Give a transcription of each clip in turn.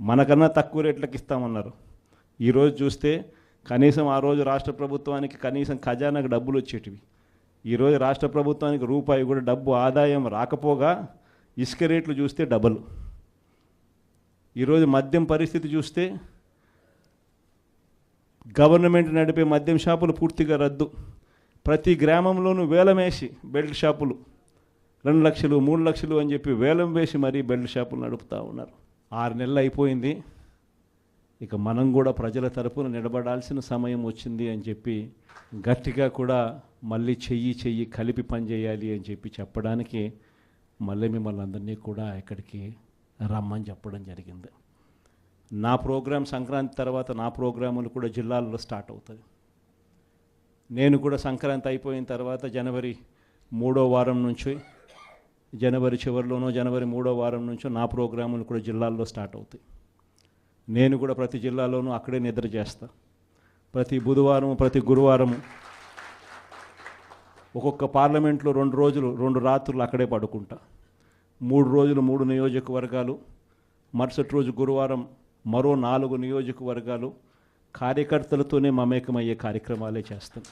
మనకన్నా తక్కువ రేట్లకు ఇస్తామన్నారు. ఈరోజు చూస్తే కనీసం ఆ రోజు రాష్ట్ర ప్రభుత్వానికి కనీసం ఖజానాకు డబ్బులు వచ్చేటివి. ఈరోజు రాష్ట్ర ప్రభుత్వానికి రూపాయి కూడా డబ్బు ఆదాయం రాకపోగా ఇసుక రేట్లు చూస్తే డబల్. ఈరోజు మద్యం పరిస్థితి చూస్తే గవర్నమెంట్ నడిపే మద్యం షాపులు పూర్తిగా రద్దు. ప్రతి గ్రామంలోనూ వేలం వేసి బెల్ట్ షాపులు 2 లక్షలు 3 లక్షలు అని చెప్పి వేలం వేసి మరీ బెల్ట్ షాపులు నడుపుతూ ఉన్నారు. 6 నెలలు అయిపోయింది. ఇక మనం కూడా ప్రజల తరపున నిలబడాల్సిన సమయం వచ్చింది అని చెప్పి గట్టిగా కూడా మళ్ళీ చెయ్యి కలిపి పనిచేయాలి అని చెప్పి చెప్పడానికి మళ్ళీ మిమ్మల్ని అందరినీ కూడా ఇక్కడికి రమ్మని చెప్పడం జరిగింది. నా ప్రోగ్రాం సంక్రాంతి తర్వాత నా ప్రోగ్రాములు కూడా జిల్లాల్లో స్టార్ట్ అవుతుంది. నేను కూడా సంక్రాంతి అయిపోయిన తర్వాత జనవరి 3వ వారం నుంచి, జనవరి చివరిలోనో జనవరి 3వ వారం నుంచో నా ప్రోగ్రాములు కూడా జిల్లాల్లో స్టార్ట్ అవుతాయి. నేను కూడా ప్రతి జిల్లాలోనూ అక్కడే నిద్ర చేస్తా. ప్రతి బుధవారం ప్రతి గురువారం ఒక్కొక్క పార్లమెంట్లో 2 రోజులు 2 రాత్రులు అక్కడే పడుకుంటా. 3 రోజులు 3 నియోజకవర్గాలు, మరుసటి రోజు గురువారం మరో 4 నియోజకవర్గాలు కార్యకర్తలతోనే మమేకమయ్యే కార్యక్రమాలే చేస్తాం.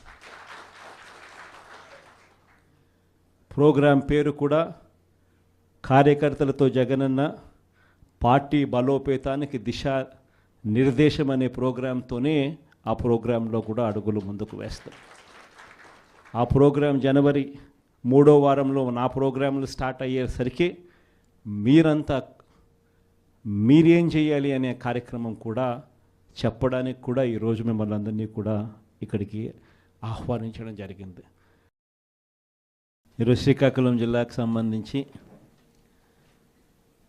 ప్రోగ్రాం పేరు కూడా కార్యకర్తలతో జగనన్న పార్టీ బలోపేతానికి దిశ నిర్దేశం అనే ప్రోగ్రాంతోనే ఆ ప్రోగ్రాంలో కూడా అడుగులు ముందుకు వేస్తాం. ఆ ప్రోగ్రాం జనవరి 3వ వారంలో నా ప్రోగ్రాంలు స్టార్ట్ అయ్యేసరికి మీరేం చేయాలి అనే కార్యక్రమం కూడా చెప్పడానికి కూడా ఈరోజు మిమ్మల్ని అందరినీ కూడా ఇక్కడికి ఆహ్వానించడం జరిగింది. ఈరోజు శ్రీకాకుళం జిల్లాకు సంబంధించి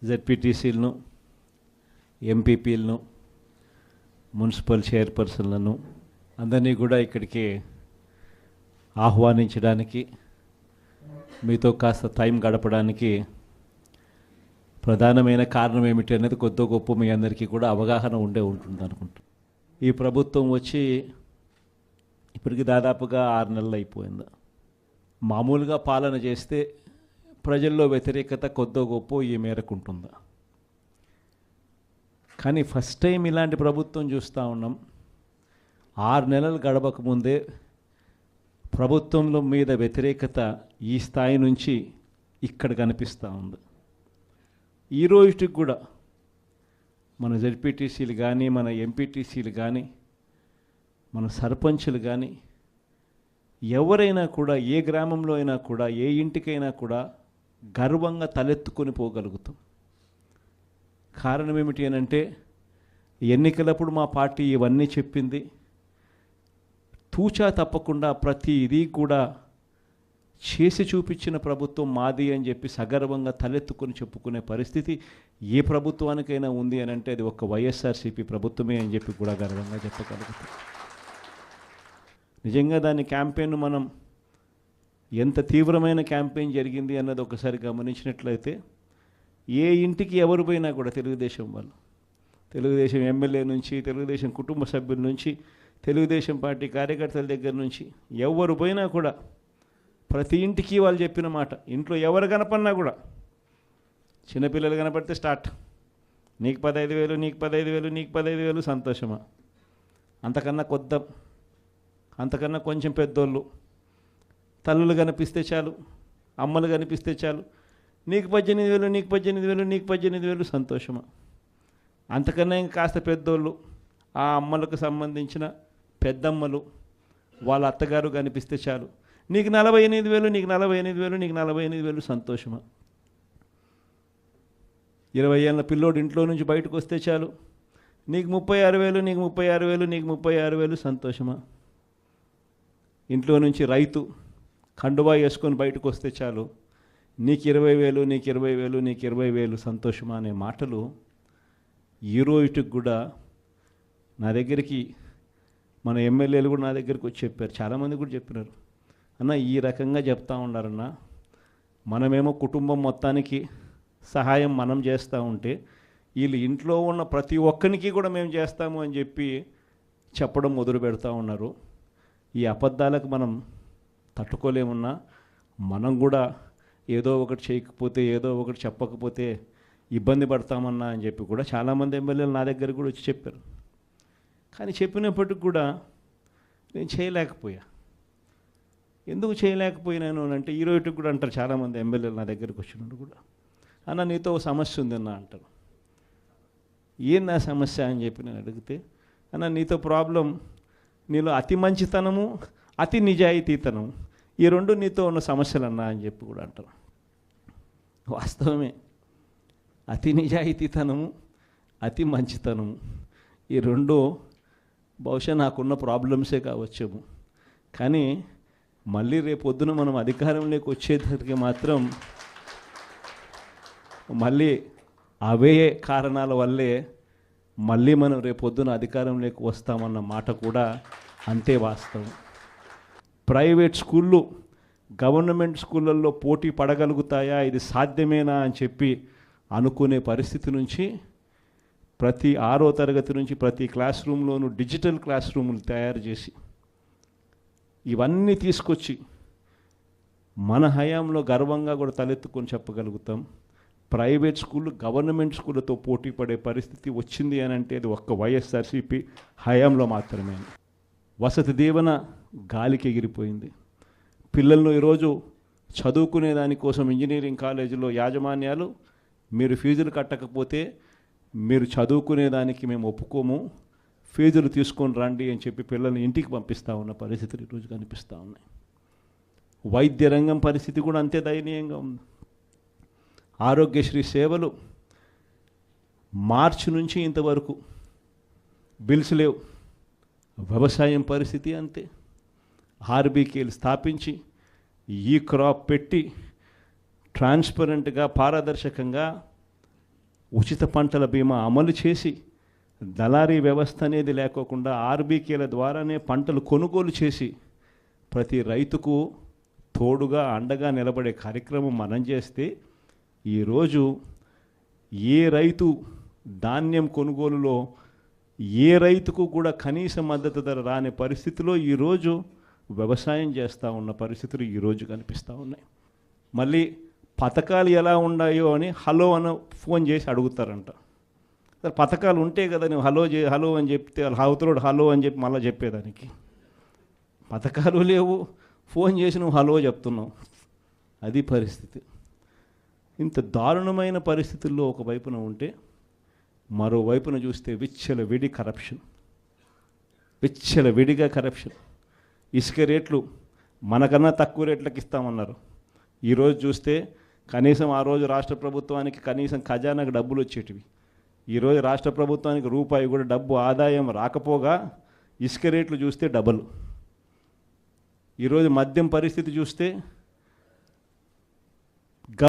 జెడ్పీటీసీలను, ఎంపీపీలను, మున్సిపల్ చైర్పర్సన్లను అందరినీ కూడా ఇక్కడికి ఆహ్వానించడానికి, మీతో కాస్త టైం గడపడానికి ప్రధానమైన కారణం ఏమిటి అనేది కొద్ది గొప్ప మీ అందరికీ కూడా అవగాహన ఉంటుంది అనుకుంటా. ఈ ప్రభుత్వం వచ్చి ఇప్పటికి దాదాపుగా 6 నెలలు అయిపోయింది. మామూలుగా పాలన చేస్తే ప్రజల్లో వ్యతిరేకత కొద్ది గొప్ప ఈ మేరకు ఉంటుందా? కానీ ఫస్ట్ టైం ఇలాంటి ప్రభుత్వం చూస్తూ ఉన్నాం. 6 నెలలు గడవకముందే ప్రభుత్వంలో మీద వ్యతిరేకత ఈ స్థాయి నుంచి ఇక్కడ కనిపిస్తూ ఉంది. ఈ రోజుకి కూడా మన జెడ్పీటీసీలు కానీ, మన ఎంపీటీసీలు కానీ, మన సర్పంచులు కానీ, ఎవరైనా కూడా ఏ గ్రామంలో అయినా కూడా ఏ ఇంటికైనా కూడా గర్వంగా తలెత్తుకొని పోగలుగుతాం. కారణం ఏమిటి అని అంటే ఎన్నికలప్పుడు మా పార్టీ ఇవన్నీ చెప్పింది. తూచా తప్పకుండా ప్రతి ఇది కూడా చేసి చూపించిన ప్రభుత్వం మాది అని చెప్పి సగర్వంగా తలెత్తుకొని చెప్పుకునే పరిస్థితి ఏ ప్రభుత్వానికైనా ఉంది అని అంటే అది ఒక వైఎస్ఆర్సీపీ ప్రభుత్వమే అని చెప్పి కూడా గర్వంగా చెప్పగలుగుతాం. నిజంగా దాని క్యాంపెయిన్ మనం ఎంత తీవ్రమైన క్యాంపెయిన్ జరిగింది అన్నది ఒకసారి గమనించినట్లయితే ఏ ఇంటికి ఎవరు పోయినా కూడా తెలుగుదేశం వాళ్ళు, తెలుగుదేశం ఎమ్మెల్యే నుంచి, తెలుగుదేశం కుటుంబ సభ్యుల నుంచి, తెలుగుదేశం పార్టీ కార్యకర్తల దగ్గర నుంచి ఎవరు పోయినా కూడా ప్రతి ఇంటికి వాళ్ళు చెప్పిన మాట, ఇంట్లో ఎవరు కనపడినా కూడా చిన్నపిల్లలు కనపడితే స్టార్ట్, నీకు 15,000, నీకు 15,000, నీకు 15,000, సంతోషమా? అంతకన్నా అంతకన్నా కొంచెం పెద్దోళ్ళు తల్లులు కనిపిస్తే చాలు, అమ్మలు కనిపిస్తే చాలు, నీకు 18,000, నీకు 18,000, నీకు 18,000, సంతోషమా? అంతకన్నా ఇంకా కాస్త పెద్దోళ్ళు, ఆ అమ్మలకు సంబంధించిన పెద్దమ్మలు, వాళ్ళ అత్తగారు కనిపిస్తే చాలు, నీకు 48,000, నీకు 48,000, నీకు 48,000, సంతోషమా? 20 ఏళ్ళ పిల్లోడు ఇంట్లో నుంచి బయటకు వస్తే చాలు, నీకు 36,000, నీకు 36,000, నీకు 36,000, సంతోషమా? ఇంట్లో నుంచి రైతు కండువా వేసుకొని బయటకు వస్తే చాలు, నీకు 20,000, నీకు 20,000, నీకు 20,000, సంతోషమా అనే మాటలు ఈ రోజుకి కూడా నా దగ్గరికి మన ఎమ్మెల్యేలు కూడా నా దగ్గరికి వచ్చి చెప్పారు. చాలామంది కూడా చెప్పినారు, అన్న ఈ రకంగా చెప్తా ఉన్నారన్న, మనమేమో కుటుంబం మొత్తానికి సహాయం మనం చేస్తూ ఉంటే వీళ్ళు ఇంట్లో ఉన్న ప్రతి ఒక్కరికి కూడా మేము చేస్తాము అని చెప్పి చెప్పడం మొదలు పెడతా ఉన్నారు. ఈ అబద్ధాలకు మనం తట్టుకోలేమున్నా మనం కూడా ఏదో ఒకటి చేయకపోతే, ఏదో ఒకటి చెప్పకపోతే ఇబ్బంది పడతామన్నా అని చెప్పి కూడా చాలామంది ఎమ్మెల్యేలు నా దగ్గర కూడా వచ్చి చెప్పారు. కానీ చెప్పినప్పటికి కూడా నేను చేయలేకపోయా. ఎందుకు చేయలేకపోయినాను అంటే ఈరోజుకి కూడా అంటారు చాలామంది ఎమ్మెల్యేలు నా దగ్గరికి వచ్చినప్పుడు కూడా, అన్న నీతో సమస్య ఉందన్న అంటారు. ఏం నా సమస్య అని చెప్పి నేను అడిగితే, అన్న నీతో ప్రాబ్లం నీలో అతి మంచితనము అతి నిజాయితీతనం ఈ రెండు నీతో ఉన్న సమస్యలు అన్నా అని చెప్పి కూడా అంటారు. వాస్తవమే, అతి నిజాయితీతనము అతి మంచితనము ఈ రెండు బహుశా నాకున్న ప్రాబ్లమ్సే కావచ్చేమో. కానీ మళ్ళీ రేపొద్దున మనం అధికారంలోకి వచ్చేసరికి మాత్రం మళ్ళీ అవే కారణాల వల్లే మళ్ళీ మనం రేపొద్దున అధికారంలోకి వస్తామన్న మాట కూడా అంతే వాస్తవం. ప్రైవేట్ స్కూళ్ళు గవర్నమెంట్ స్కూళ్ళల్లో పోటీ పడగలుగుతాయా, ఇది సాధ్యమేనా అని చెప్పి అనుకునే పరిస్థితి నుంచి ప్రతి 6వ తరగతి నుంచి ప్రతి క్లాస్ రూమ్లోనూ డిజిటల్ క్లాస్ రూములు తయారు చేసి ఇవన్నీ తీసుకొచ్చి మన హయాంలో గర్వంగా కూడా తలెత్తుకొని చెప్పగలుగుతాం. ప్రైవేట్ స్కూళ్ళు గవర్నమెంట్ స్కూళ్ళతో పోటీ పడే పరిస్థితి వచ్చింది అని అంటే అది ఒక్క వైఎస్ఆర్సీపీ హయాంలో మాత్రమే. వసతి దీవెన గాలికి ఎగిరిపోయింది. పిల్లలను ఈరోజు చదువుకునే దానికోసం ఇంజనీరింగ్ కాలేజీలో యాజమాన్యాలు మీరు ఫీజులు కట్టకపోతే మీరు చదువుకునేదానికి మేము ఒప్పుకోము, ఫీజులు తీసుకొని రండి అని చెప్పి పిల్లల్ని ఇంటికి పంపిస్తూ ఉన్న పరిస్థితులు ఈరోజు కనిపిస్తూ ఉన్నాయి. వైద్య రంగం పరిస్థితి కూడా అంతే దయనీయంగా ఉంది. ఆరోగ్యశ్రీ సేవలు మార్చి నుంచి ఇంతవరకు బిల్స్ లేవు. వ్యవసాయం పరిస్థితి అంతే. ఆర్బీకేలు స్థాపించి ఈ క్రాప్ పెట్టి ట్రాన్స్పరెంట్గా పారదర్శకంగా ఉచిత పంటల బీమా అమలు చేసి దళారీ వ్యవస్థ అనేది లేకోకుండా ఆర్బీకేల ద్వారానే పంటలు కొనుగోలు చేసి ప్రతి రైతుకు తోడుగా అండగా నిలబడే కార్యక్రమం మనం చేస్తే ఈరోజు ఏ రైతు ధాన్యం కొనుగోలులో ఏ రైతుకు కూడా కనీస మద్దతు ధర రాని పరిస్థితిలో ఈరోజు వ్యవసాయం చేస్తూ ఉన్న పరిస్థితులు ఈరోజు కనిపిస్తూ ఉన్నాయి. మళ్ళీ పథకాలు ఎలా ఉన్నాయో అని హలో అని ఫోన్ చేసి అడుగుతారంట. సరే పథకాలు ఉంటే కదా నువ్వు హలో అని చెప్తే హౌతరోడు హలో అని చెప్పి మళ్ళీ చెప్పేదానికి. పథకాలు లేవు, ఫోన్ చేసి నువ్వు హలో చెప్తున్నావు. అది పరిస్థితి. ఇంత దారుణమైన పరిస్థితుల్లో ఒకవైపున ఉంటే మరోవైపున చూస్తే విచ్చలవిడిగా కరప్షన్. ఇసుక రేట్లు మనకన్నా తక్కువ రేట్లకు ఇస్తామన్నారు. ఈరోజు చూస్తే కనీసం ఆ రోజు రాష్ట్ర ప్రభుత్వానికి కనీసం ఖజానాకు డబ్బులు వచ్చేటివి. ఈరోజు రాష్ట్ర ప్రభుత్వానికి రూపాయి కూడా డబ్బు ఆదాయం రాకపోగా ఇసుక రేట్లు చూస్తే డబల్. ఈరోజు మద్యం పరిస్థితి చూస్తే